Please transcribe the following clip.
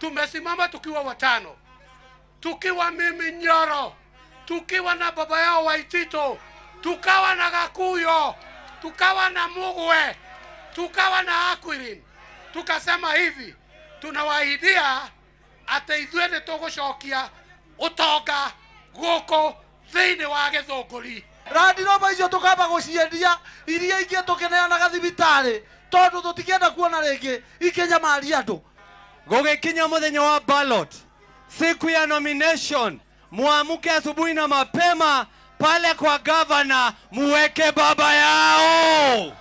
tumesimama tukiwa watano, tukiwa mimi Nyoro, tukiwa na baba yao Waititu, tukawa na Gakuyo, tukawa na Mugwe, tukawa na Akuirin. Tukasema hivi, tunawaahidia ati ithuĩ nĩ tũgũcokia utonga guko thĩinĩ wa Githunguri. Randiroma icio tukamba guciendia iria ingĩ tukineanaga thibitarĩ tondu tutikienda kuona rĩngĩ ikinyamaria andu. Gũgĩkinya mũthenya wa ballot, siku ya nomination, muamuke asubuhi na mapema pale kwa gavana muweke baba yao.